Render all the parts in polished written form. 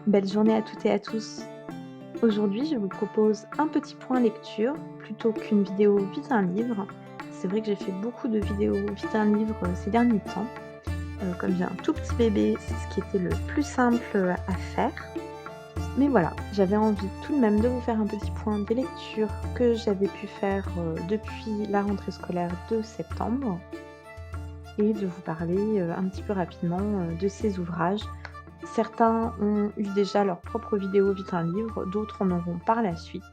Belle journée à toutes et à tous. Aujourd'hui, je vous propose un petit point lecture plutôt qu'une vidéo vite un livre. C'est vrai que j'ai fait beaucoup de vidéos vite un livre ces derniers temps. Comme j'ai un tout petit bébé, c'est ce qui était le plus simple à faire. Mais voilà, j'avais envie tout de même de vous faire un petit point des lectures que j'avais pu faire depuis la rentrée scolaire de septembre et de vous parler un petit peu rapidement de ces ouvrages. Certains ont eu déjà leur propre vidéo vite un livre, d'autres en auront par la suite.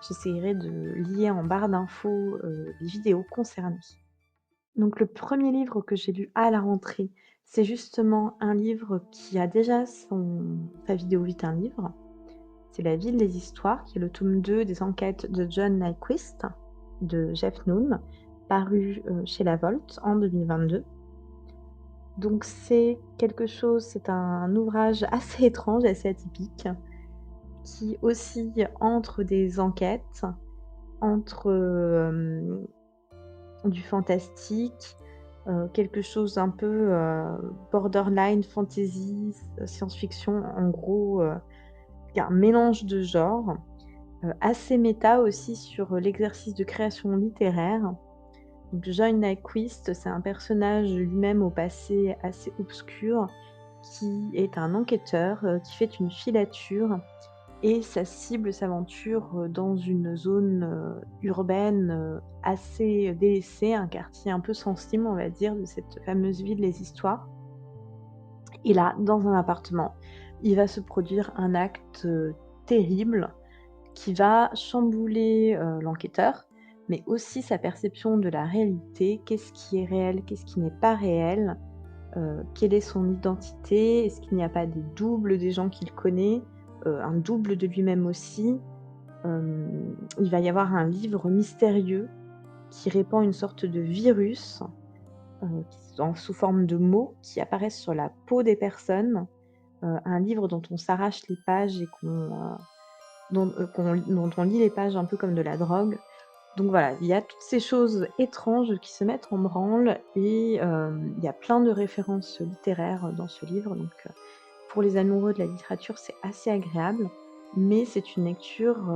J'essayerai de lier en barre d'infos, les vidéos concernées. Donc le premier livre que j'ai lu à la rentrée, c'est justement un livre qui a déjà sa vidéo vite un livre. C'est La Ville des Histoires, qui est le tome 2 des enquêtes de John Nyquist, de Jeff Noon, paru, chez La Volte en 2022. Donc c'est un ouvrage assez étrange, assez atypique, qui oscille entre des enquêtes, entre, du fantastique, quelque chose un peu, borderline fantasy, science-fiction. En gros, il y a un mélange de genres, assez méta aussi sur, l'exercice de création littéraire. Donc John Nyquist, c'est un personnage lui-même au passé assez obscur, qui est un enquêteur, qui fait une filature et sa cible s'aventure, dans une zone, urbaine, assez délaissée, un quartier un peu sensible, on va dire, de cette fameuse ville Les Histoires. Et là, dans un appartement, il va se produire un acte, terrible qui va chambouler, l'enquêteur, mais aussi sa perception de la réalité. Qu'est-ce qui est réel? Qu'est-ce qui n'est pas réel? Quelle est son identité? Est-ce qu'il n'y a pas des doubles des gens qu'il connaît? Un double de lui-même aussi? Il va y avoir un livre mystérieux qui répand une sorte de virus, sous forme de mots qui apparaissent sur la peau des personnes. Un livre dont on s'arrache les pages et dont on lit les pages un peu comme de la drogue. Donc voilà, il y a toutes ces choses étranges qui se mettent en branle et il y a plein de références littéraires dans ce livre. Donc pour les amoureux de la littérature, c'est assez agréable, mais c'est une lecture,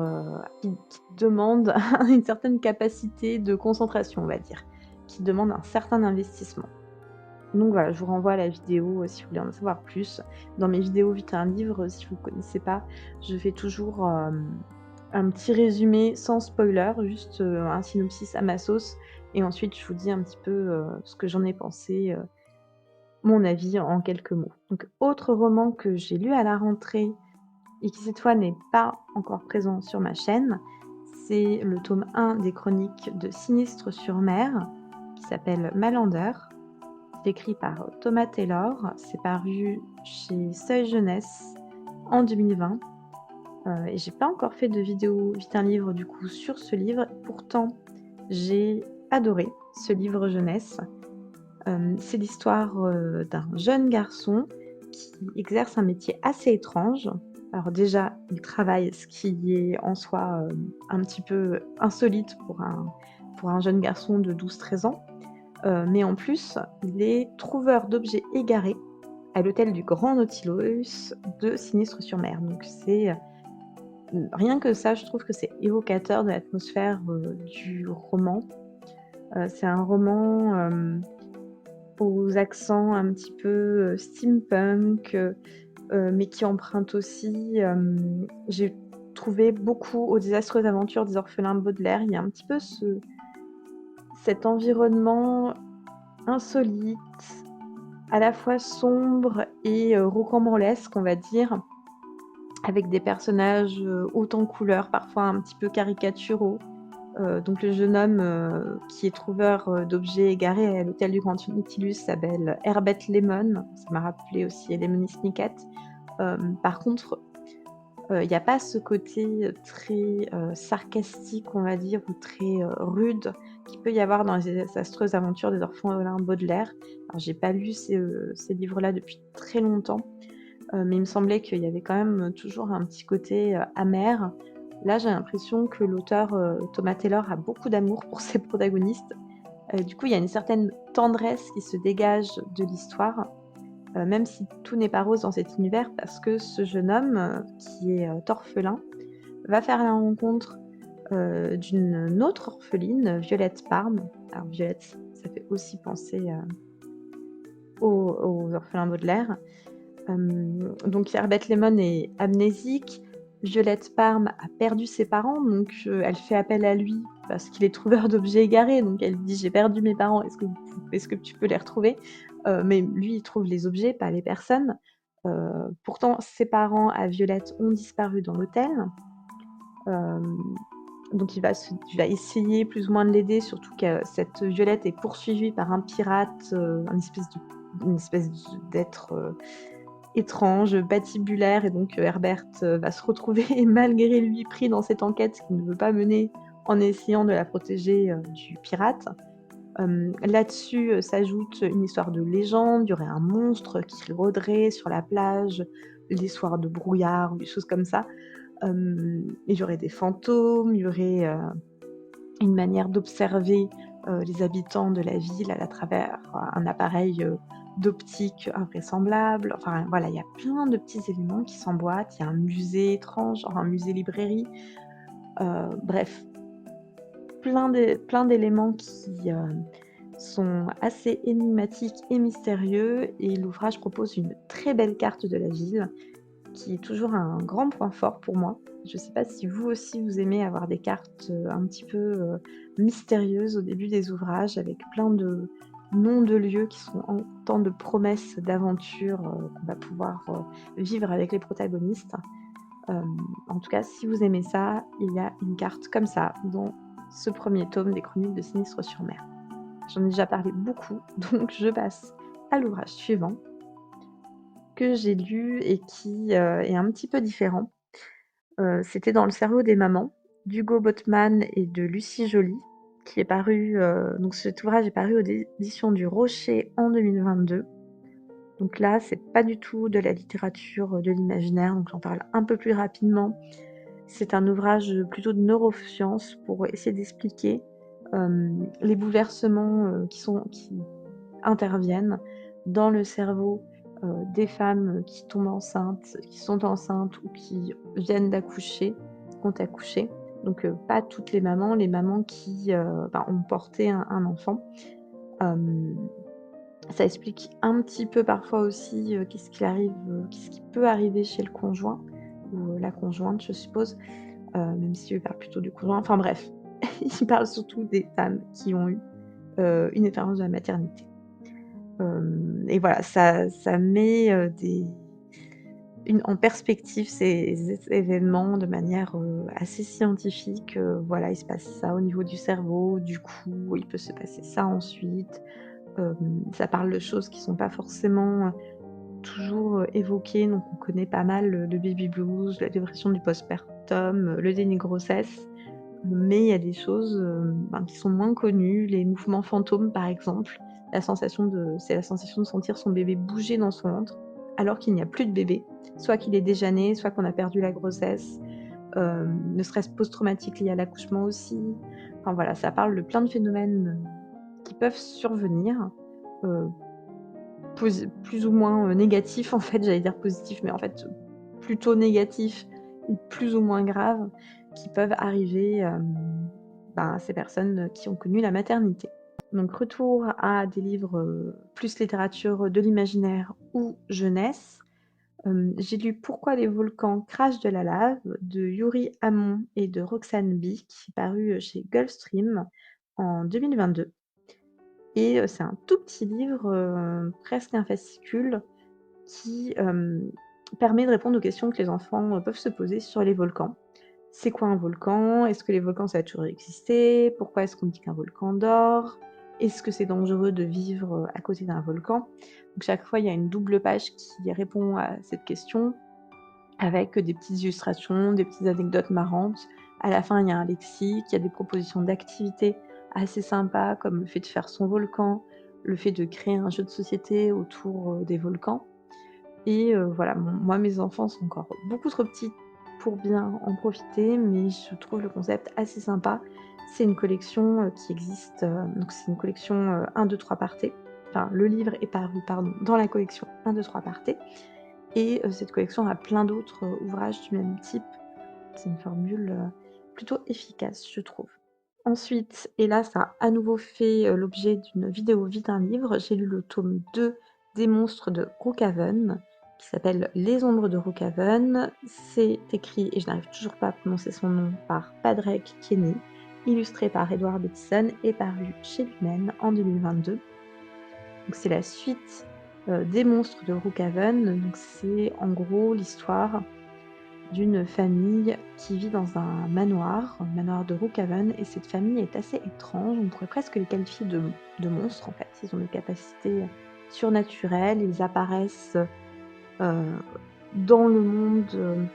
qui demande une certaine capacité de concentration, on va dire, qui demande un certain investissement. Donc voilà, je vous renvoie à la vidéo, si vous voulez en savoir plus. Dans mes vidéos vite un livre, si vous ne connaissez pas, je fais toujours, un petit résumé sans spoiler, juste, un synopsis à ma sauce et ensuite je vous dis un petit peu, ce que j'en ai pensé, mon avis en quelques mots. Donc autre roman que j'ai lu à la rentrée et qui cette fois n'est pas encore présent sur ma chaîne, c'est le tome 1 des chroniques de Sinistre-sur-Mer, qui s'appelle Mallander. C'est écrit par Thomas Taylor, c'est paru chez Seuil Jeunesse en 2020. Et j'ai pas encore fait de vidéo vite un livre du coup sur ce livre. Pourtant, j'ai adoré ce livre jeunesse. C'est l'histoire, d'un jeune garçon qui exerce un métier assez étrange. Alors déjà, il travaille, ce qui est en soi, un petit peu insolite pour un jeune garçon de 12-13 ans. Mais en plus, il est trouveur d'objets égarés à l'hôtel du Grand Nautilus de Sinistre-sur-Mer. Donc c'est, rien que ça, je trouve que c'est évocateur de l'atmosphère, du roman. C'est un roman, aux accents un petit peu, steampunk, mais qui emprunte aussi, j'ai trouvé beaucoup aux Désastreuses aventures des orphelins Baudelaire. Il y a un petit peu cet environnement insolite, à la fois sombre et rocambolesque, on va dire, avec des personnages, haut en couleurs, parfois un petit peu caricaturaux. Donc le jeune homme, qui est trouveur, d'objets égarés à l'hôtel du Grand Nautilus s'appelle Herbert Lemon. Ça m'a rappelé aussi Lemony Snicket. Par contre, il y a pas ce côté, très, sarcastique, on va dire, ou très, rude qu'il peut y avoir dans les désastreuses aventures des orphelins Baudelaire. Alors j'ai pas lu ces livres-là depuis très longtemps, mais il me semblait qu'il y avait quand même toujours un petit côté, amer. Là, j'ai l'impression que l'auteur, Thomas Taylor a beaucoup d'amour pour ses protagonistes. Du coup, il y a une certaine tendresse qui se dégage de l'histoire même si tout n'est pas rose dans cet univers parce que ce jeune homme, qui est, orphelin, va faire la rencontre, d'une autre orpheline, Violette Parme. Alors Violette, ça fait aussi penser, aux orphelins Baudelaire. Donc Herbert Lemon est amnésique, Violette Parme a perdu ses parents, donc elle fait appel à lui parce qu'il est trouveur d'objets égarés, donc elle lui dit: «J'ai perdu mes parents, est-ce que tu peux les retrouver?» Mais lui, il trouve les objets, pas les personnes. Pourtant ses parents à Violette ont disparu dans l'hôtel. Hem, donc il va essayer plus ou moins de l'aider, surtout que cette Violette est poursuivie par un pirate, une espèce d'être, étrange, patibulaire et donc Herbert, va se retrouver malgré lui pris dans cette enquête qu'il ne veut pas mener en essayant de la protéger, du pirate. Là-dessus, s'ajoute une histoire de légende. Il y aurait un monstre qui rôderait sur la plage les soirs de brouillard ou des choses comme ça. Il y aurait des fantômes, il y aurait, une manière d'observer, les habitants de la ville à travers un appareil, d'optique invraisemblable. Enfin voilà, il y a plein de petits éléments qui s'emboîtent. Il y a un musée étrange, genre un musée-librairie, bref, plein d'éléments qui, sont assez énigmatiques et mystérieux et l'ouvrage propose une très belle carte de la ville qui est toujours un grand point fort pour moi. Je ne sais pas si vous aussi vous aimez avoir des cartes, un petit peu, mystérieuses au début des ouvrages avec plein de noms de lieux qui sont autant de promesses d'aventures, qu'on va pouvoir, vivre avec les protagonistes. En tout cas, si vous aimez ça, il y a une carte comme ça dans ce premier tome des Chroniques de Sinistre-sur-Mer. J'en ai déjà parlé beaucoup, donc je passe à l'ouvrage suivant que j'ai lu et qui, est un petit peu différent. C'était Dans le cerveau des mamans d'Hugo Botman et de Lucie Joly, qui est paru, donc cet ouvrage est paru aux éditions du Rocher en 2022. Donc là, c'est pas du tout de la littérature, de l'imaginaire, donc j'en parle un peu plus rapidement. C'est un ouvrage, plutôt de neurosciences pour essayer d'expliquer, les bouleversements, qui interviennent dans le cerveau, des femmes qui tombent enceintes, qui sont enceintes ou qui viennent d'accoucher, ont accouché. Donc pas toutes les mamans qui, ont porté un enfant. Hem, Ça explique un petit peu parfois aussi, qu'est-ce qui peut arriver chez le conjoint ou la conjointe, je suppose, même si lui parle plutôt du conjoint. Enfin bref, il parle surtout des femmes qui ont eu, une expérience de la maternité. Et voilà, ça met, en perspective ces événements de manière, assez scientifique, voilà, il se passe ça au niveau du cerveau, du coup, il peut se passer ça ensuite. Ça parle de choses qui sont pas forcément, toujours, évoquées, donc on connaît pas mal, le baby blues, la dépression du postpartum, le déni de grossesse, mais il y a des choses, qui sont moins connues, les mouvements fantômes par exemple, c'est la sensation de sentir son bébé bouger dans son ventre, alors qu'il n'y a plus de bébé. Soit qu'il est déjà né, soit qu'on a perdu la grossesse, le stress post-traumatique lié à l'accouchement aussi. Enfin voilà, ça parle de plein de phénomènes, qui peuvent survenir, heu, plus ou moins, négatifs en fait, j'allais dire positifs, mais en fait, plutôt négatifs et plus ou moins graves, qui peuvent arriver, à ces personnes, qui ont connu la maternité. Donc retour à des livres, plus littérature, de l'imaginaire ou jeunesse. J'ai lu Pourquoi les volcans crachent de la lave de Yuri Hamon et de Roxane Bee, qui est paru, chez Gulfstream en 2022 et c'est un tout petit livre, presque un fascicule qui, permet de répondre aux questions que les enfants, peuvent se poser sur les volcans. C'est quoi un volcan? Est-ce que les volcans ça a toujours existé? Pourquoi est-ce qu'on dit qu'un volcan dort? Est-ce que c'est dangereux de vivre, à côté d'un volcan? Donc chaque fois, il y a une double page qui répond à cette question avec des petites illustrations, des petites anecdotes marrantes. À la fin, il y a un lexique, il y a des propositions d'activités assez sympas comme le fait de faire son volcan, le fait de créer un jeu de société autour, des volcans et voilà, moi mes enfants sont encore beaucoup trop petits pour bien en profiter, mais je trouve le concept assez sympa. C'est une collection, qui existe, donc c'est une collection, 1-2-3 par thé. enfin le livre est paru, pardon, dans la collection 1, 2, 3 Partez et cette collection a plein d'autres, ouvrages du même type. C'est une formule, plutôt efficace, je trouve. Ensuite et là, ça a à nouveau fait, l'objet d'une vidéo vie d'un livre, j'ai lu le tome 2 des Monstres de Rookhaven, qui s'appelle Les Ombres de Rookhaven. C'est écrit, et je n'arrive toujours pas à prononcer son nom, par Padraig Kenny, illustré par Edward Beatson et paru chez Lumen en 2022. Donc c'est la suite, des Monstres de Rookhaven, donc c'est en gros l'histoire d'une famille qui vit dans un manoir de Rookhaven et cette famille est assez étrange. On pourrait presque les qualifier de monstres, en fait. Ils ont des capacités surnaturelles, ils apparaissent, heu, dans le monde,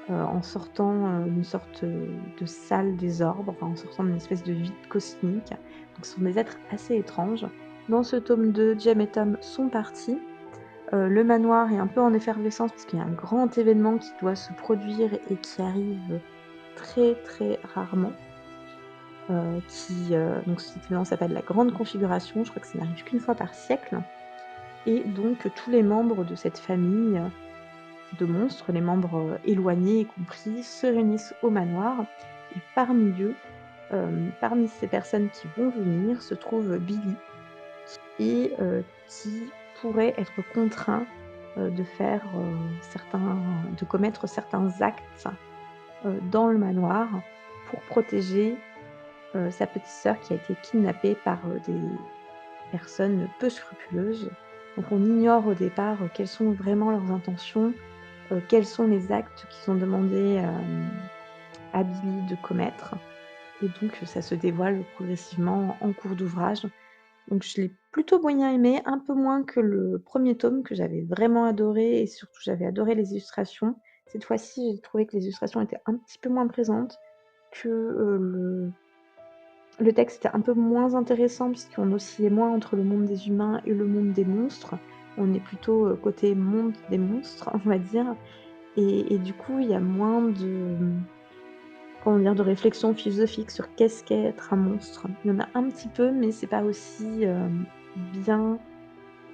en sortant, d'une sorte, de salle des orbes, enfin en sortant d'une espèce de vide cosmique. Donc ce sont des êtres assez étranges. Dans ce tome 2, Jem et Tom sont partis. Le manoir est un peu en effervescence parce qu'il y a un grand événement qui doit se produire et qui arrive très, très rarement, donc cet événement s'appelle la Grande Configuration, je crois que ça n'arrive qu'une fois par siècle et donc tous les membres de cette famille, de monstres, les membres, éloignés y compris, se réunissent au manoir et parmi eux, parmi ces personnes qui vont venir se trouve Billy et qui pourrait être contraint, de faire, de commettre certains actes, dans le manoir pour protéger, sa petite sœur qui a été kidnappée par, des personnes peu scrupuleuses. Donc on ignore au départ, quelles sont vraiment leurs intentions, quels sont les actes qu'ils ont demandé, à Billy de commettre et donc ça se dévoile progressivement en cours d'ouvrage. Donc je l'ai plutôt moyen aimé, un peu moins que le premier tome que j'avais vraiment adoré et surtout j'avais adoré les illustrations. Cette fois-ci, j'ai trouvé que les illustrations étaient un petit peu moins présentes, que, le texte était un peu moins intéressant puisqu'on oscillait moins entre le monde des humains et le monde des monstres. On est plutôt, côté monde des monstres, on va dire et du coup, il y a moins de, comment dire? De réflexion philosophique sur qu'est-ce qu'est être un monstre. Il y en a un petit peu, mais c'est pas aussi, bien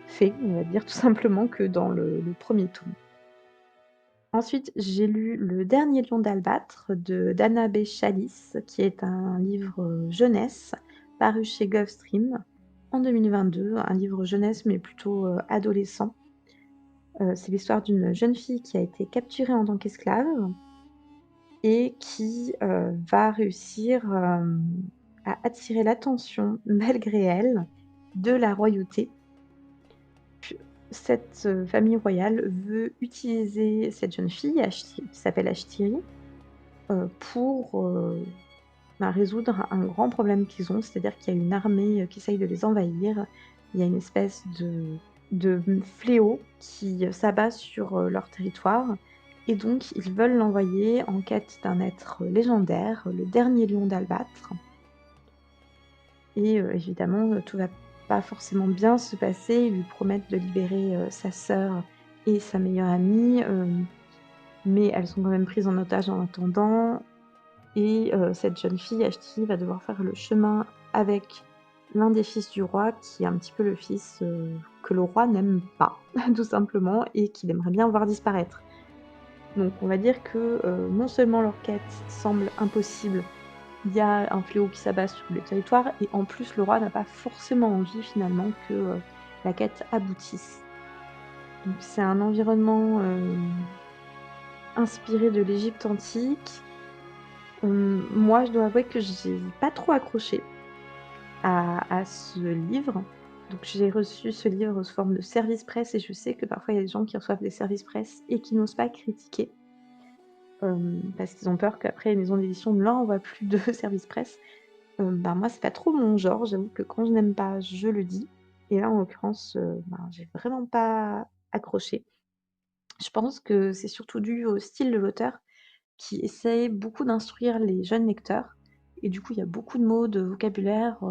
fait, on va dire tout simplement que dans le 1er tome. Ensuite, j'ai lu Le Dernier Lion d'Albâtre de d'Anna B. Chalice, qui est un livre, jeunesse, paru chez Gulfstream en 2022, un livre jeunesse mais plutôt, adolescent. C'est l'histoire d'une jeune fille qui a été capturée en tant qu'esclave et qui, va réussir, à attirer l'attention malgré elle de la royauté. Cette, famille royale veut utiliser cette jeune fille, qui s'appelle Ashtiri, pour, résoudre un grand problème qu'ils ont. C'est-à-dire qu'il y a une armée, qui essaye de les envahir. Il y a une espèce de fléau qui, s'abat sur, leur territoire et donc ils veulent l'envoyer en quête d'un être légendaire, le dernier lion d'Albâtre et évidemment, tout va pas forcément bien se passer. Ils lui promettent de libérer, sa sœur et sa meilleure amie, mais elles sont quand même prises en otage en attendant et cette jeune fille, Ashti, va devoir faire le chemin avec l'un des fils du roi qui est un petit peu le fils, que le roi n'aime pas tout simplement et qu'il aimerait bien voir disparaître. Donc on va dire que, non seulement leur quête semble impossible, il y a un fléau qui s'abat sur le territoire et en plus le roi n'a pas forcément envie finalement que, la quête aboutisse. Donc c'est un environnement, inspiré de l'Égypte antique. Moi je dois avouer que j'ai pas trop accroché à ce livre. Donc j'ai reçu ce livre sous forme de service presse et je sais que parfois il y a des gens qui reçoivent des services presse et qui n'osent pas critiquer. Parce qu'ils ont peur qu'après les maisons d'édition ne leur envoient plus de service presse. Moi, c'est pas trop mon genre. J'avoue que quand je n'aime pas, je le dis et là, en l'occurrence, j'ai vraiment pas accroché. Je pense que c'est surtout dû au style de l'auteur qui essaye beaucoup d'instruire les jeunes lecteurs et du coup, il y a beaucoup de mots, de vocabulaire,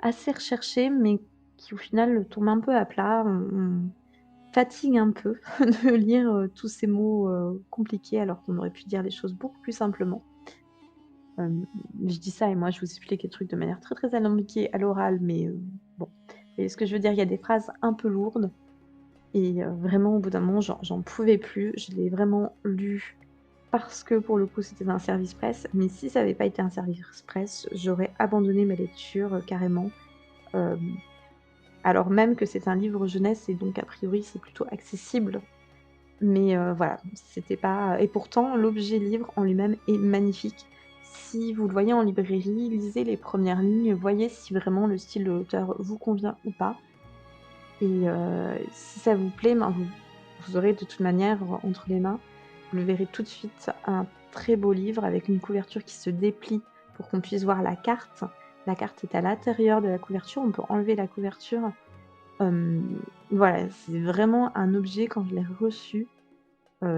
assez recherchés mais qui, au final, tombent un peu à plat. On fatigue un peu de lire, tous ces mots, compliqués alors qu'on aurait pu dire les choses beaucoup plus simplement. Je dis ça et moi je vous explique les trucs de manière très, très alambiquée à l'oral, mais bon. voyez ce que je veux dire? Il y a des phrases un peu lourdes et vraiment au bout d'un moment j'en pouvais plus. Je l'ai vraiment lu parce que pour le coup c'était un service presse, mais si ça avait pas été un service presse, j'aurais abandonné ma lecture, carrément. Hem, alors même que c'est un livre jeunesse et donc a priori c'est plutôt accessible. Mais voilà, c'était pas et pourtant l'objet livre en lui-même est magnifique. Si vous le voyez en librairie, lisez les premières lignes, voyez si vraiment le style de l'auteur vous convient ou pas et si ça vous plaît, ben, vous aurez de toute manière entre les mains, vous le verrez tout de suite, un très beau livre avec une couverture qui se déplie pour qu'on puisse voir la carte. La carte est à l'intérieur de la couverture, on peut enlever la couverture. Voilà, c'est vraiment un objet quand je l'ai reçu.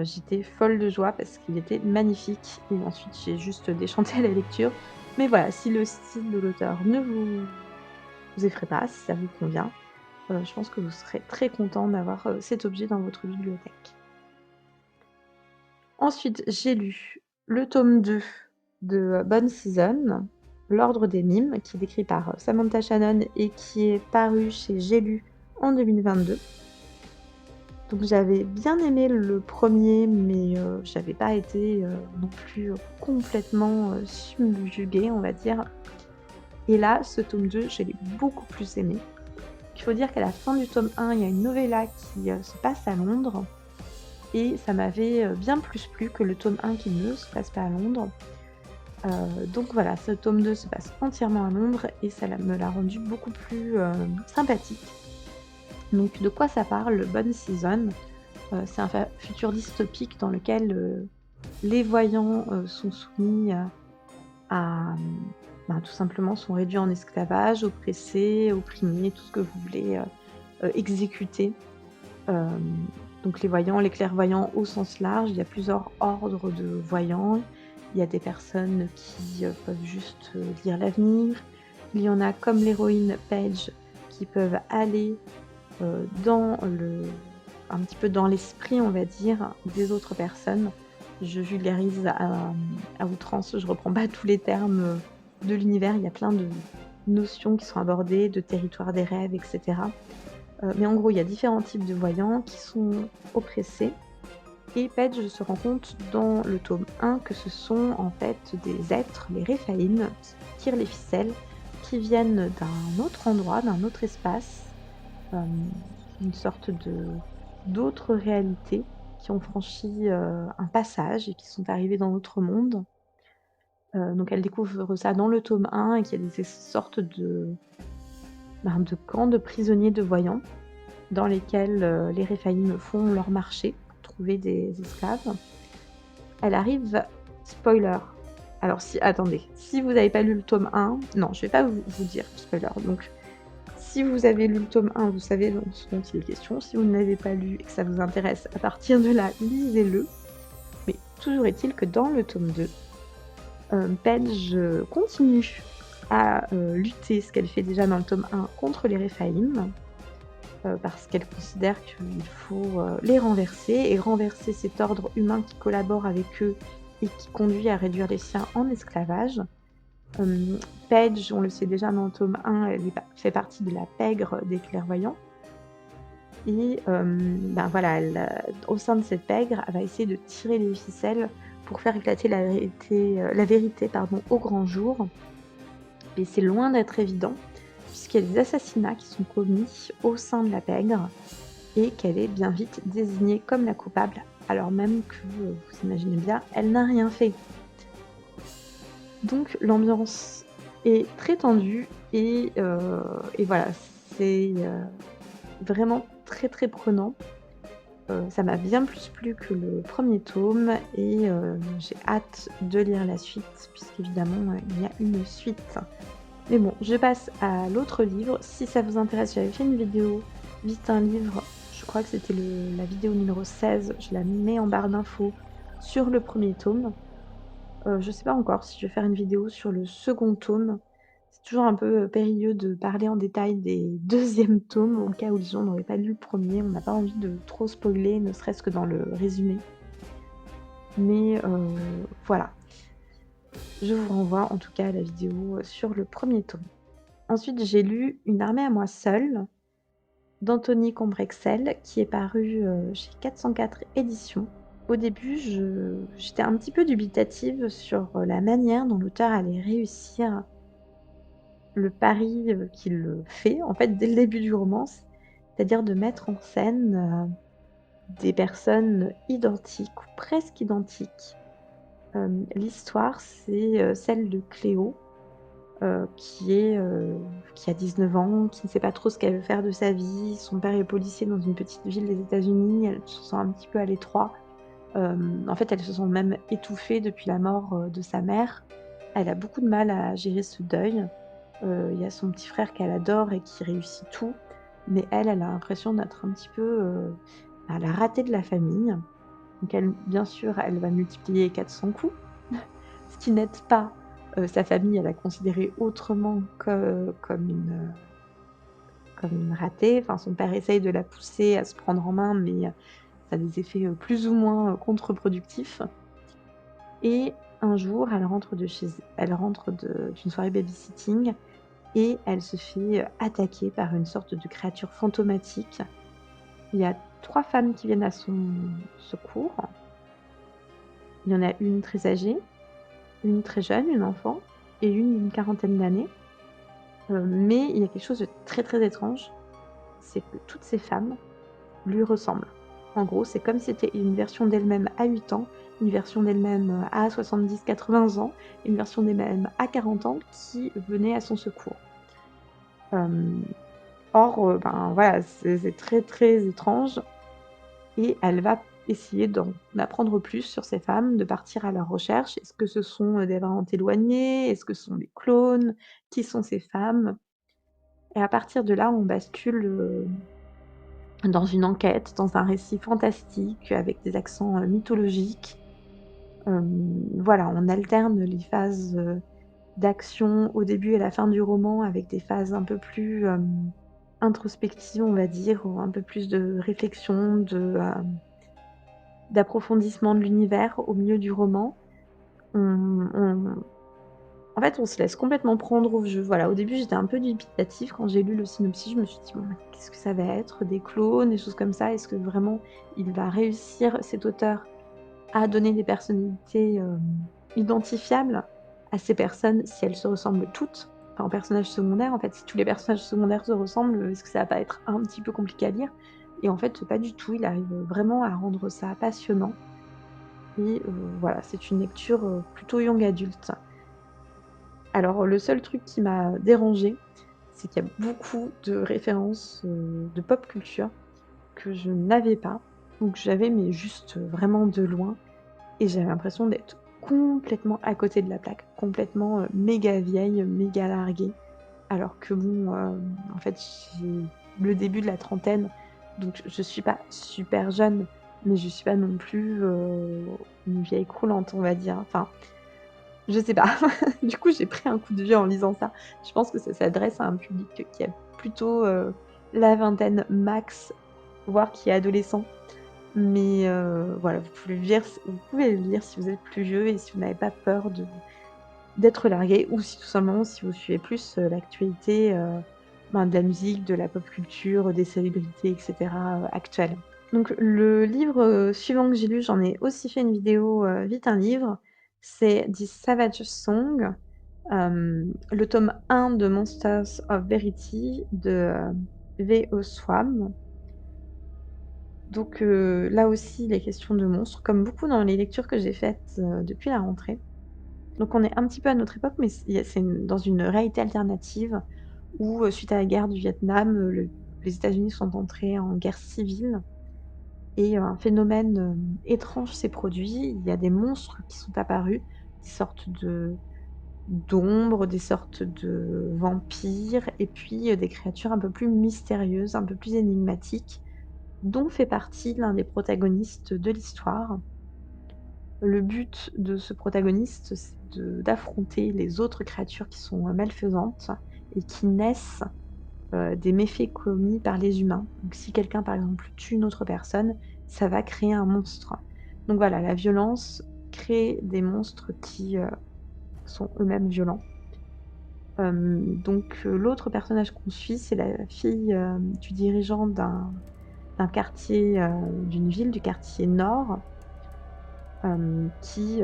J'étais folle de joie parce qu'il était magnifique et ensuite j'ai juste déchanté à la lecture. Mais voilà, si le style de l'auteur ne vous effraie pas, si ça vous convient, je pense que vous serez très content d'avoir, cet objet dans votre bibliothèque. Ensuite, j'ai lu le tome 2 de, Bone Season, L'Ordre des Mimes, qui est écrit par, Samantha Shannon et qui est paru chez J'ai lu en 2022. Donc j'avais bien aimé le premier, mais j'avais pas été, non plus, complètement, subjuguée, on va dire. Et là, ce tome 2, je l'ai beaucoup plus aimé. Il faut dire qu'à la fin du tome 1, il y a une novella qui, se passe à Londres et ça m'avait, bien plus plu que le tome 1 qui ne se passe pas à Londres. Donc voilà, ce tome 2 se passe entièrement à Londres et me l'a rendu beaucoup plus, sympathique. Donc de quoi ça parle, Bone Season? C'est un futur dystopique dans lequel, les voyants, sont soumis, à, ben, tout simplement sont réduits en esclavage, oppressés, opprimés, tout ce que vous voulez, exécutés. Hem, donc les clairvoyants au sens large, il y a plusieurs ordres de voyants. Il y a des personnes qui, peuvent juste, lire l'avenir. Il y en a comme l'héroïne Paige qui peuvent aller, dans le un petit peu dans l'esprit, on va dire, des autres personnes. Je vulgarise à outrance, je reprends pas tous les termes, de l'univers. Il y a plein de notions qui sont abordées, de territoire des rêves et cetera. Mais en gros, il y a différents types de voyants qui sont oppressés et Paige se rend compte dans le tome 1 que ce sont en fait des êtres, les Réphaïm, qui tirent les ficelles, qui viennent d'un autre endroit, d'un autre espace, hem, une sorte d'autres réalités qui ont franchi, un passage et qui sont arrivées dans notre monde. Donc elle découvre ça dans le tome 1 et qu'il y a des sortes de camps de prisonniers de voyants dans lesquels, les Réphaïm font leur marché pour trouver des esclaves. Elle arrive spoiler, alors si attendez, si vous n'avez pas lu le tome 1, non, je vais pas vous dire spoiler, donc si vous avez lu le tome 1, vous savez ce dont il est question. Si vous ne l'avez pas lu et que ça vous intéresse, à partir de là, lisez-le. Mais toujours est-il que dans le tome 2, Paige continue à, lutter, ce qu'elle fait déjà dans le tome 1, contre les Réphaïm, parce qu'elle considère qu'il faut, les renverser et renverser cet ordre humain qui collabore avec eux et qui conduit à réduire les siens en esclavage. Paige, on le sait déjà dans le tome 1, elle fait partie de la pègre des clairvoyants et ben, voilà, au sein de cette pègre, elle va essayer de tirer les ficelles pour faire éclater la vérité, pardon, au grand jour. Et c'est loin d'être évident puisqu'il y a des assassinats qui sont commis au sein de la pègre et qu'elle est bien vite désignée comme la coupable, alors même que, vous imaginez bien, elle n'a rien fait. Donc l'ambiance est très tendue et voilà, c'est, vraiment très, très prenant. Ça m'a bien plus plu que le premier tome et j'ai hâte de lire la suite puisqu'évidemment, il y a une suite. Mais bon, je passe à l'autre livre. Si ça vous intéresse, j'avais fait une vidéo Vite un livre, je crois que c'était la vidéo numéro 16, je la mets en barre d'infos sur le premier tome. Je sais pas encore si je vais faire une vidéo sur le second tome. C'est toujours un peu, périlleux de parler en détail des deuxièmes tomes au cas où les gens n'auraient pas lu le premier. On n'a pas envie de trop spoiler, ne serait-ce que dans le résumé. Mais voilà, je vous renvoie en tout cas à la vidéo, sur le premier tome. Ensuite, j'ai lu Une armée à moi seule d'Anthony Combrexel qui est paru, chez 404 éditions. Au début, j'étais un petit peu dubitative sur, la manière dont l'auteur allait réussir le pari, qu'il, fait, en fait, dès le début du roman, c'est-à-dire de mettre en scène, des personnes identiques ou presque identiques. L'histoire, c'est, celle de Cléo, qui est, qui a 19 ans, qui ne sait pas trop ce qu'elle veut faire de sa vie. Son père est policier dans une petite ville des États-Unis. Elle se sent un petit peu à l'étroit. En fait, elle se sent même étouffée depuis la mort, de sa mère. Elle a beaucoup de mal à gérer ce deuil. Il y a son petit frère qu'elle adore et qui réussit tout, mais elle a l'impression d'être un petit peu, la ratée de la famille. Donc elle, bien sûr, elle va multiplier 400 coups, ce qui n'aide pas, sa famille à la considérer autrement que comme une ratée. Enfin, son père essaye de la pousser à se prendre en main, mais ça a des effets, plus ou moins, contre-productifs. Et un jour, elle rentre d'une soirée babysitting et elle se fait, attaquer par une sorte de créature fantomatique. Il y a 3 femmes qui viennent à son secours. Il y en a une très âgée, une très jeune, une enfant et une d'une quarantaine d'années. Mais il y a quelque chose de très, très étrange, c'est que toutes ces femmes lui ressemblent. En gros, c'est comme si c'était une version d'elle-même à 8 ans, une version d'elle-même, à 70-80 ans, une version d'elle-même à 40 ans qui venait à son secours. Hem, Or, ben, voilà, c'est très, très étrange et elle va essayer d'en apprendre plus sur ces femmes, de partir à leur recherche. Est-ce que ce sont, des parentes éloignées? Est-ce que ce sont des clones? Qui sont ces femmes? Et à partir de là, on bascule, dans une enquête, dans un récit fantastique avec des accents, mythologiques. Voilà, on alterne les phases, d'action au début et la fin du roman avec des phases un peu plus, introspectives, on va dire, ou un peu plus de réflexion, d'approfondissement de l'univers au milieu du roman. On En fait, on se laisse complètement prendre au jeu. Voilà, au début, j'étais un peu dubitative quand j'ai lu le synopsis, je me suis dit: «Bon, mais qu'est-ce que ça va être? Des clones, des choses comme ça? Est-ce que vraiment il va réussir, cet auteur, à donner des personnalités, identifiables à ces personnes si elles se ressemblent toutes?» Enfin, aux personnages secondaires, en fait, si tous les personnages secondaires se ressemblent, est-ce que ça va pas être un petit peu compliqué à lire? Et en fait, pas du tout. Il arrive vraiment à rendre ça passionnant et voilà, c'est une lecture, plutôt young adulte. Alors, le seul truc qui m'a dérangée, c'est qu'il y a beaucoup de références, de pop culture que je n'avais pas, donc j'avais mais juste, vraiment de loin et j'avais l'impression d'être complètement à côté de la plaque, complètement, méga vieille, méga larguée. Alors que bon, en fait, j'ai le début de la trentaine, donc je suis pas super jeune, mais je suis pas non plus, une vieille croulante, on va dire. Enfin, je sais pas. Du coup, j'ai pris un coup de vieux en lisant ça. Je pense que ça s'adresse à un public qui a plutôt, la vingtaine max, voire qui est adolescent. Mais voilà, vous pouvez le lire si vous êtes plus vieux et si vous n'avez pas peur d'être largué ou si tout simplement si vous suivez plus, l'actualité, ben, de la musique, de la pop culture, des célébrités et cetera, actuelles. Donc le livre, suivant que j'ai lu, j'en ai aussi fait une vidéo, Vite un livre. C'est The Savage Song, le tome 1 de Monsters of Verity de, V.E. Schwab. Donc là aussi, il est question de monstres, comme beaucoup dans les lectures que j'ai faites, depuis la rentrée. Donc on est un petit peu à notre époque, mais dans une réalité alternative où, suite à la guerre du Vietnam, les États-Unis sont entrés en guerre civile et un phénomène, étrange s'est produit. Il y a des monstres qui sont apparus, des sortes d'ombres, des sortes de vampires et puis, des créatures un peu plus mystérieuses, un peu plus énigmatiques, dont fait partie l'un des protagonistes de l'histoire. Le but de ce protagoniste, c'est d'affronter les autres créatures qui sont, malfaisantes et qui naissent, des méfaits commis par les humains. Donc si quelqu'un, par exemple, tue une autre personne, ça va créer un monstre. Donc voilà, la violence crée des monstres qui, sont eux-mêmes violents. L'autre personnage qu'on suit, c'est la fille, du dirigeant d'un quartier, d'une ville du quartier nord, qui,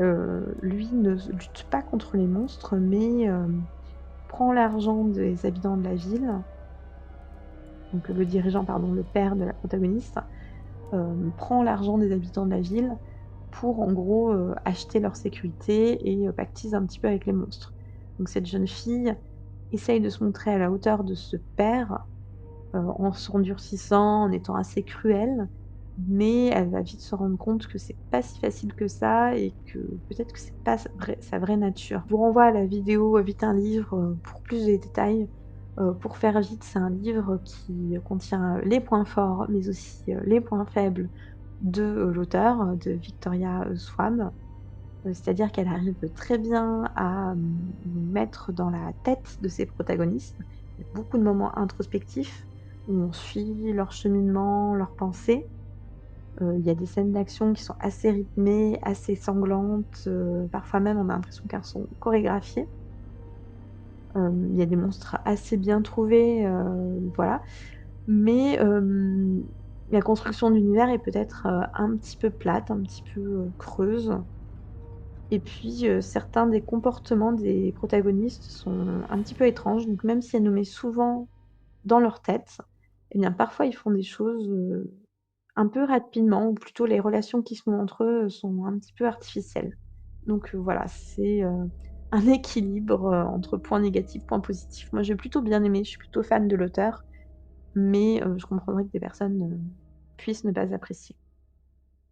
lui ne lutte pas contre les monstres, mais prend l'argent des habitants de la ville, donc le dirigeant, pardon, le père de la protagoniste, prend l'argent des habitants de la ville pour en gros, acheter leur sécurité et pactise un petit peu avec les monstres. Donc cette jeune fille essaye de se montrer à la hauteur de ce père, en s'endurcissant, en étant assez cruelle, mais elle va vite se rendre compte que c'est pas si facile que ça et que peut-être que c'est pas sa vraie nature. Je vous renvoie à la vidéo, Vite un livre, pour plus de détails. Pour faire vite, c'est un livre qui contient les points forts, mais aussi, les points faibles de, l'auteur, de Victoria, Schwab. C'est-à-dire qu'elle arrive très bien à, nous mettre dans la tête de ses protagonistes. Il y a beaucoup de moments introspectifs où on suit leur cheminement, leurs pensées. Il y a des scènes d'action qui sont assez rythmées, assez sanglantes, parfois même on a l'impression qu'elles sont chorégraphiées. Il y a des monstres assez bien trouvés, voilà. Mais, la construction d'univers est peut-être, un petit peu plate, un petit peu, creuse. Et puis, certains des comportements des protagonistes sont un petit peu étranges, donc même si elle nous met souvent dans leur tête, eh bien, parfois, ils font des choses, un peu rapidement ou plutôt les relations qui se nouent entre eux, sont un petit peu artificielles. Voilà, c'est, un équilibre, entre points négatifs, points positifs. Moi, j'ai plutôt bien aimé, je suis plutôt fan de l'auteur, mais je comprendrais que des personnes, puissent ne pas apprécier.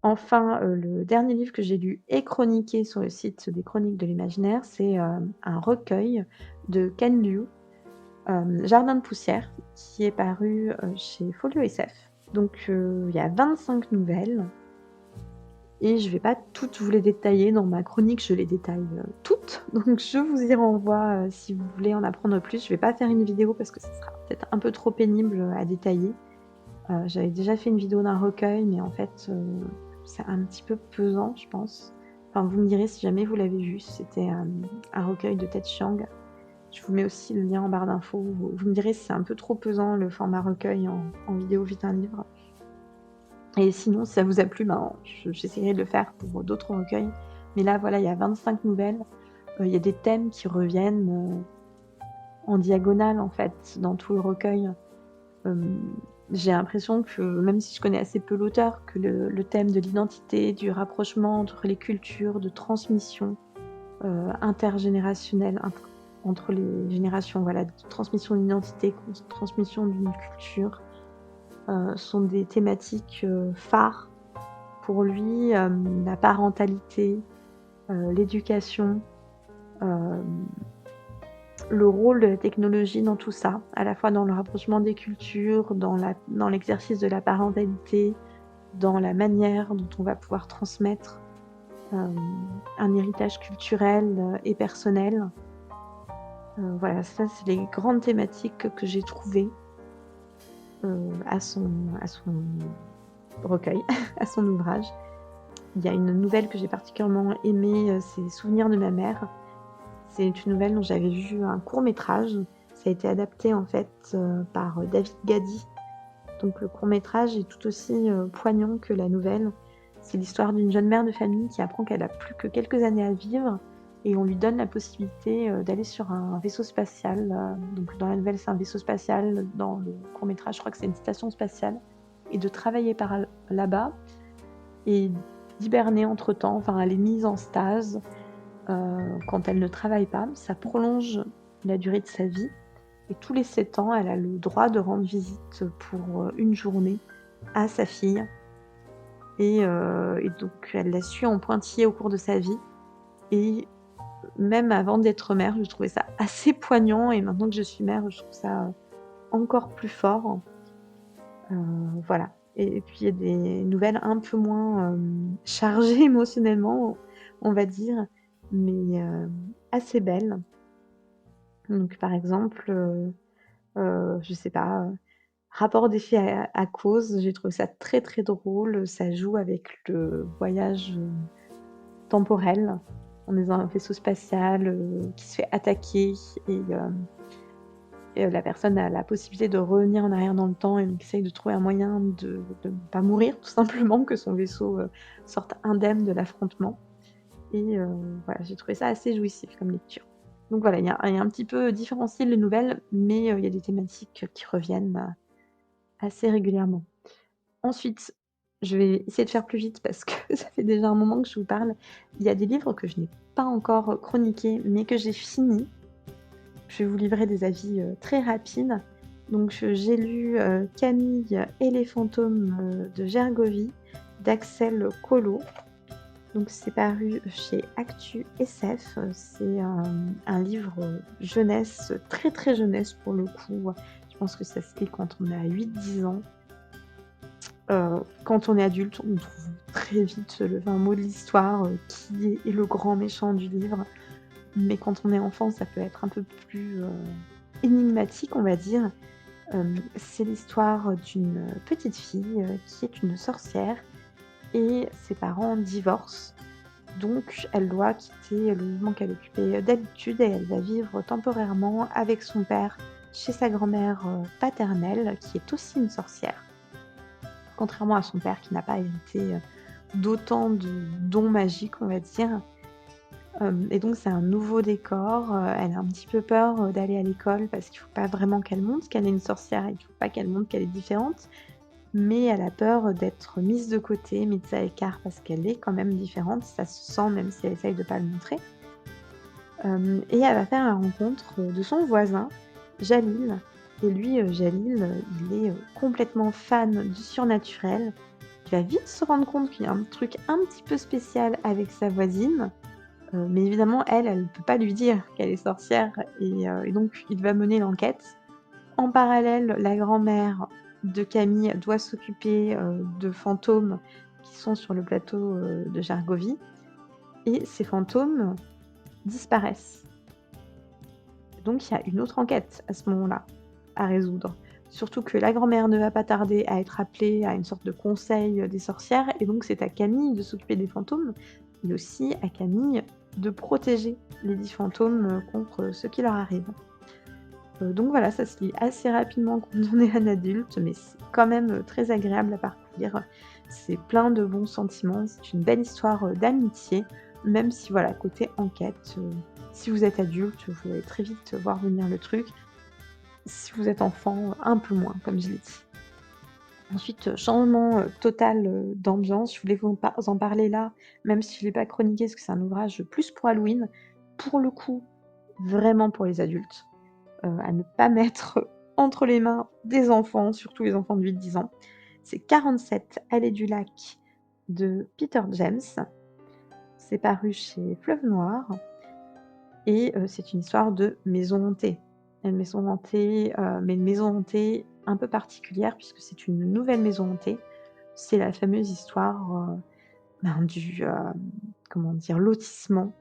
Enfin, le dernier livre que j'ai lu et chroniqué sur le site des Chroniques de l'Imaginaire, c'est, un recueil de Ken Liu, Jardin de poussière, qui est paru, chez Folio SF. Il y a 25 nouvelles et je vais pas toutes vous les détailler. Dans ma chronique, je les détaille, toutes, donc je vous y renvoie, si vous voulez en apprendre plus. Je vais pas faire une vidéo parce que ce sera peut-être un peu trop pénible, à détailler. J'avais déjà fait une vidéo d'un recueil, mais en fait, c'est un petit peu pesant, je pense. Enfin, vous me direz si jamais vous l'avez vu, c'était, un recueil de Ted Chiang. Je vous mets aussi le lien en barre d'infos. Vous me direz si c'est un peu trop pesant le format recueil en vidéo vite un livre. Et sinon, si ça vous a plu, ben, j'essaierai de le faire pour d'autres recueils. Mais là, voilà, il y a 25 nouvelles. Il y a des thèmes qui reviennent, en diagonale, en fait, dans tout le recueil. Hem, j'ai l'impression que, même si je connais assez peu l'auteur, que le thème de l'identité, du rapprochement entre les cultures, de transmission, intergénérationnelle, entre les générations, voilà, de transmission d'une identité, transmission d'une culture, sont des thématiques, phares pour lui. La parentalité, l'éducation, hem le rôle de la technologie dans tout ça, à la fois dans le rapprochement des cultures, dans l'exercice de la parentalité, dans la manière dont on va pouvoir transmettre, hem, un héritage culturel, et personnel. Voilà, ça, c'est les grandes thématiques que j'ai trouvées, à son recueil, à son ouvrage. Il y a une nouvelle que j'ai particulièrement aimée, c'est Souvenirs de ma mère. C'est une nouvelle dont j'avais vu un court métrage. Ça a été adapté en fait, par, David Gadi. Donc le court métrage est tout aussi, poignant que la nouvelle. C'est l'histoire d'une jeune mère de famille qui apprend qu'elle a plus que quelques années à vivre et on lui donne la possibilité, d'aller sur un vaisseau spatial. Donc dans la nouvelle, c'est un vaisseau spatial, dans le court métrage, je crois que c'est une station spatiale et de travailler là-bas et d'hiberner entre-temps. Enfin, elle est mise en stase. Quand elle ne travaille pas, ça prolonge la durée de sa vie et tous les 7 ans, elle a le droit de rendre visite pour, 1 journée à sa fille et donc elle l'a su en pointillé au cours de sa vie et même avant d'être mère, je trouvais ça assez poignant et maintenant que je suis mère, je trouve ça encore plus fort. Voilà et puis il y a des nouvelles un peu moins, chargées émotionnellement, on va dire, mais assez belles. Donc par exemple, je sais pas, Rapport d'effet à cause, j'ai trouvé ça très, très drôle, ça joue avec le voyage, temporel. on est dans un vaisseau spatial, qui se fait attaquer et la personne a la possibilité de revenir en arrière dans le temps et donc essaye de trouver un moyen de ne pas mourir tout simplement, que son vaisseau, sorte indemne de l'affrontement et voilà, j'ai trouvé ça assez jouissif comme lecture. Donc voilà, il y a un petit peu différents styles de nouvelles, mais il y a des thématiques qui reviennent, assez régulièrement. Ensuite, je vais essayer de faire plus vite parce que ça fait déjà un moment que je vous parle. Il y a des livres que je n'ai pas encore chroniqués, mais que j'ai finis. Je vais vous livrer des avis, très rapides. Donc j'ai lu, Camille et les fantômes, de Gergovie, d'Axel Collot. Donc c'est paru chez Actu SF, c'est un livre, jeunesse, très, très jeunesse pour le coup. Je pense que ça se lit quand on a 8-10 ans. Quand on est adulte, on trouve très vite le fin mot de l'histoire, qui est le grand méchant du livre. Mais quand on est enfant, ça peut être un peu plus, énigmatique, on va dire. C'est l'histoire d'une petite fille, qui est une sorcière et ses parents divorcent. Donc elle doit quitter le logement qu'elle occupait, d'habitude et elle va vivre temporairement avec son père chez sa grand-mère, paternelle qui est aussi une sorcière. Contrairement à son père qui n'a pas hérité, d'autant de dons magiques, on va dire. Et donc c'est un nouveau décor, elle a un petit peu peur, d'aller à l'école parce qu'il faut pas vraiment qu'elle montre qu'elle est une sorcière et qu'il faut pas qu'elle montre qu'elle est différente. Mais elle a peur d'être mise de côté, mise à l'écart parce qu'elle est quand même différente, ça se sent même si elle essaye de pas le montrer. Et elle va faire la rencontre, de son voisin, Jalil. Et lui, Jalil, il est, complètement fan du surnaturel. Il va vite se rendre compte qu'il y a un truc un petit peu spécial avec sa voisine, mais évidemment elle peut pas lui dire qu'elle est sorcière et donc il va mener l'enquête. En parallèle, la grand-mère de Camille doit s'occuper, de fantômes qui sont sur le plateau, de Gergovie et ces fantômes disparaissent. Donc il y a une autre enquête à ce moment-là, à résoudre. Surtout que la grand-mère ne va pas tarder à être appelée à une sorte de conseil, des sorcières et donc c'est à Camille de s'occuper des fantômes, mais aussi à Camille de protéger les 10 fantômes, contre ce qui leur arrive. Donc voilà, ça se lit assez rapidement quand on est un adulte, mais c'est quand même, très agréable à parcourir. C'est plein de bons sentiments, c'est une belle histoire, d'amitié, même si voilà, côté enquête, si vous êtes adulte, vous allez très vite voir venir le truc. Si vous êtes enfant, un peu moins, comme je l'ai dit. Ensuite, changement, total, d'ambiance. Je voulais vous en parler là, même si je l'ai pas chroniqué, parce que c'est un ouvrage plus pour Halloween. Pour le coup, vraiment pour les adultes, à ne pas mettre entre les mains des enfants, surtout les enfants de 8-10 ans. C'est 47 Allées du Lac de Peter James. C'est paru chez Fleuve Noir et c'est une histoire de maison hantée. Une maison hantée, mais une maison hantée un peu particulière puisque c'est une nouvelle maison hantée. C'est la fameuse histoire, du, comment dire? Lotissement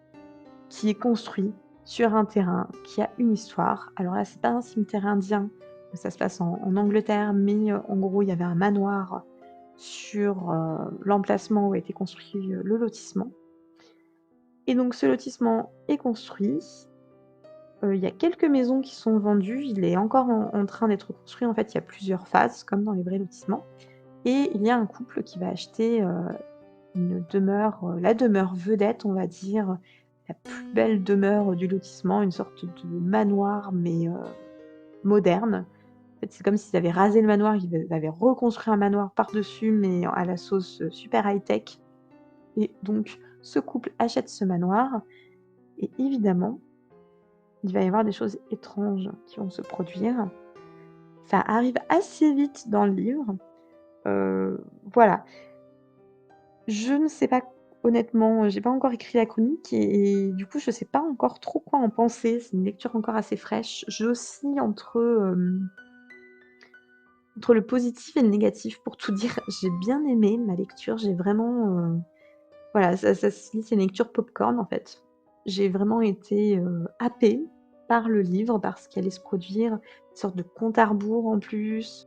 qui est construit sur un terrain qui a une histoire. Alors là, c'est pas un cimetière indien, ça se passe en Angleterre, mais en gros, il y avait un manoir sur, l'emplacement où a été construit, le lotissement et donc ce lotissement est construit. Il y a quelques maisons qui sont vendues, il est encore en train d'être construit. En fait, il y a plusieurs phases comme dans les vrais lotissements et il y a un couple qui va acheter, une demeure, la demeure vedette, on va dire, la plus belle demeure du lotissement, une sorte de manoir mais moderne. En fait, c'est comme s'ils avaient rasé le manoir, ils avaient reconstruit un manoir par-dessus mais à la sauce, super high-tech et donc ce couple achète ce manoir et évidemment il va y avoir des choses étranges qui vont se produire. Ça arrive assez vite dans le livre, voilà. Je ne sais pas honnêtement, j'ai pas encore écrit la chronique et du coup, je sais pas encore trop quoi en penser. C'est une lecture encore assez fraîche. J'oscille entre le positif et le négatif pour tout dire. J'ai bien aimé ma lecture, j'ai vraiment, voilà, ça se lit, c'est une lecture popcorn en fait. J'ai vraiment été, happée par le livre, par ce qui allait se produire, une sorte de compte à rebours en plus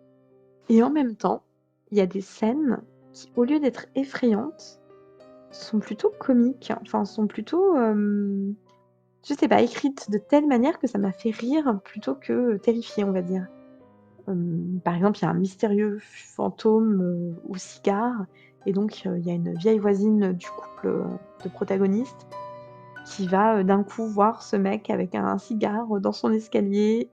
et en même temps, il y a des scènes qui, au lieu d'être effrayantes, sont plutôt comiques, enfin sont plutôt, je sais pas, écrites de telle manière que ça m'a fait rire plutôt que terrifier, on va dire. Par exemple, il y a un mystérieux fantôme, au cigare et donc il y a une vieille voisine du couple, de protagonistes qui va, d'un coup voir ce mec avec un cigare, dans son escalier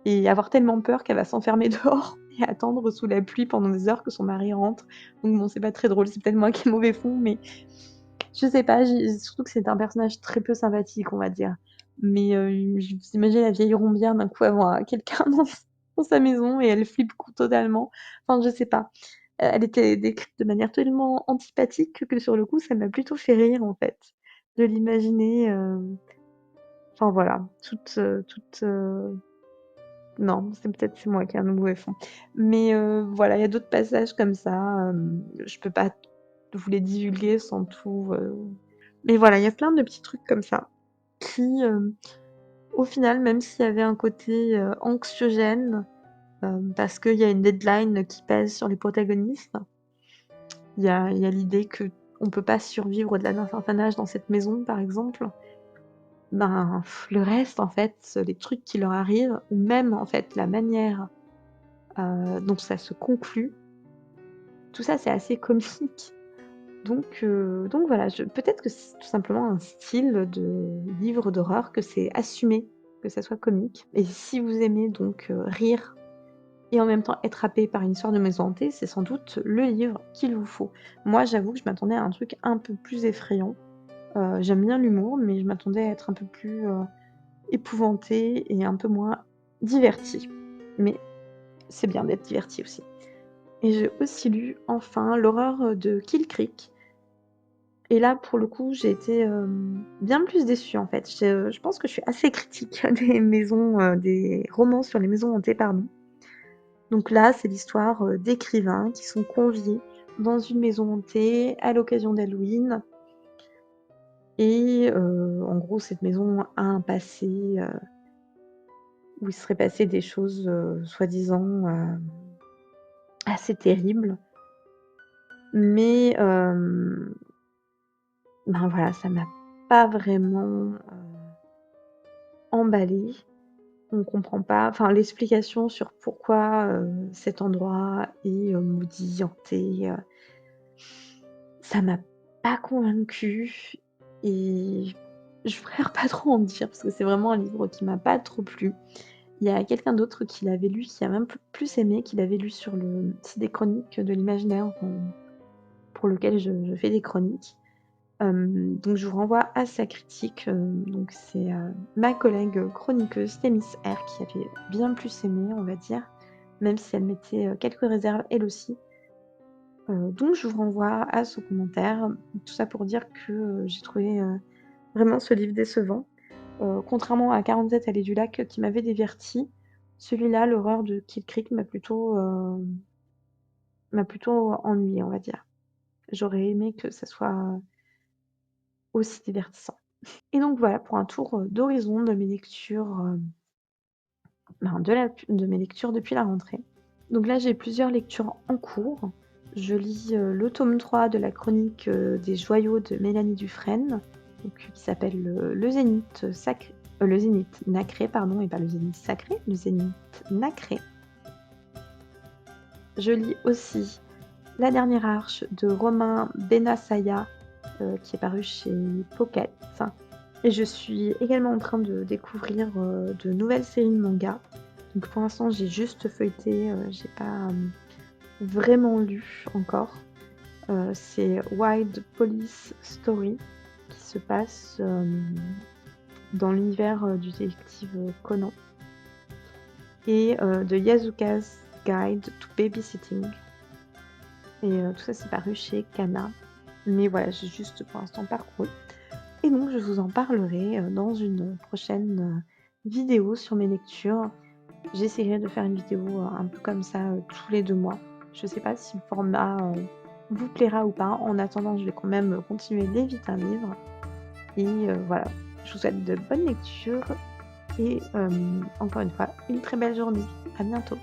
et avoir tellement peur qu'elle va s'enfermer dehors et attendre sous la pluie pendant des heures que son mari rentre. Donc bon, c'est pas très drôle, c'est peut-être moi qui ai mauvais fond, mais je sais pas, j'ai surtout que c'est un personnage très peu sympathique, on va dire. Mais, je vous imaginez la vieille rombière d'un coup avoir quelqu'un dans sa maison et elle flippe totalement. Enfin, je sais pas. Elle était décrite de manière tellement antipathique que sur le coup, ça m'a plutôt fait rire, en fait, de l'imaginer, enfin voilà, non, c'est moi qui ai un mauvais fond. Mais, voilà, il y a d'autres passages comme ça, je peux pas vous les divulguer sans tout, mais voilà, il y a plein de petits trucs comme ça qui, au final, même s'il y avait un côté, anxiogène, parce qu'il y a une deadline qui pèse sur les protagonistes, il y a l'idée qu'on peut pas survivre au-delà d'un certain âge dans cette maison, par exemple. Ben, le reste, en fait, les trucs qui leur arrivent ou même, en fait, la manière, dont ça se conclut, tout ça, c'est assez comique. Donc voilà, peut-être que c'est tout simplement un style de livre d'horreur, que c'est assumé, que ça soit comique. Et si vous aimez donc rire et en même temps être happé par une histoire de maison hantée, c'est sans doute le livre qu'il vous faut. Moi, j'avoue que je m'attendais à un truc un peu plus effrayant. J'aime bien l'humour, mais je m'attendais à être un peu plus épouvantée et un peu moins divertie. Mais c'est bien d'être divertie aussi. Et j'ai aussi lu enfin l'horreur de Kill Creek. Et là, pour le coup, j'ai été, bien plus déçue, en fait. Je pense que je suis assez critique des romans sur les maisons hantées, pardon. Donc là, c'est l'histoire, d'écrivains qui sont conviés dans une maison hantée à l'occasion d'Halloween et en gros, cette maison a un passé, où il serait passé des choses, soi-disant, assez terribles. Mais ben, voilà, ça m'a pas vraiment, emballée. On comprend pas, enfin l'explication sur pourquoi, cet endroit est, maudit, hanté, ça m'a pas convaincue et je préfère pas trop en dire parce que c'est vraiment un livre qui m'a pas trop plu. Il y a quelqu'un d'autre qui l'avait lu, qui a même plus aimé, qui l'avait lu sur le site des chroniques de l'imaginaire, pour lequel je fais des chroniques. Donc je vous renvoie à sa critique, donc c'est, ma collègue, chroniqueuse Thémis R qui avait bien plus aimé, on va dire, même si elle mettait, quelques réserves elle aussi. Donc je vous renvoie à ce commentaire. Tout ça pour dire que, j'ai trouvé, vraiment ce livre décevant. Contrairement à 47 allées du lac qui m'avait dévertie, celui-là, l'horreur de Kill Creek m'a plutôt ennuyée, on va dire. J'aurais aimé que ça soit aussi divertissant. Et donc voilà pour un tour, d'horizon de mes lectures, de mes lectures depuis la rentrée. Donc là, j'ai plusieurs lectures en cours. Je lis, le tome 3 de la chronique, des joyaux de Mélanie Dufresne, donc qui s'appelle, le Zénith nacré pardon et pas le Zénith sacré, le Zénith nacré. Je lis aussi La dernière arche de Romain Bennassaya, qui est paru chez Pocket. Et je suis également en train de découvrir, de nouvelles séries de mangas. Donc pour l'instant, j'ai juste feuilleté, j'ai pas, vraiment lu encore. C'est Wild Police Story qui se passe, dans l'univers, du détective, Conan et de Yasuka's Guide to Babysitting et tout ça, c'est paru chez Kana. Mais voilà, j'ai juste pour l'instant parcouru. Et donc je vous en parlerai, dans une prochaine, vidéo sur mes lectures. J'essaierai de faire une vidéo, un peu comme ça, tous les 2 mois. Je sais pas si le format, vous plaira ou pas. En attendant, je vais quand même, continuer les Vite un livre et voilà. Je vous souhaite de bonnes lectures et encore une fois, une très belle journée. À bientôt.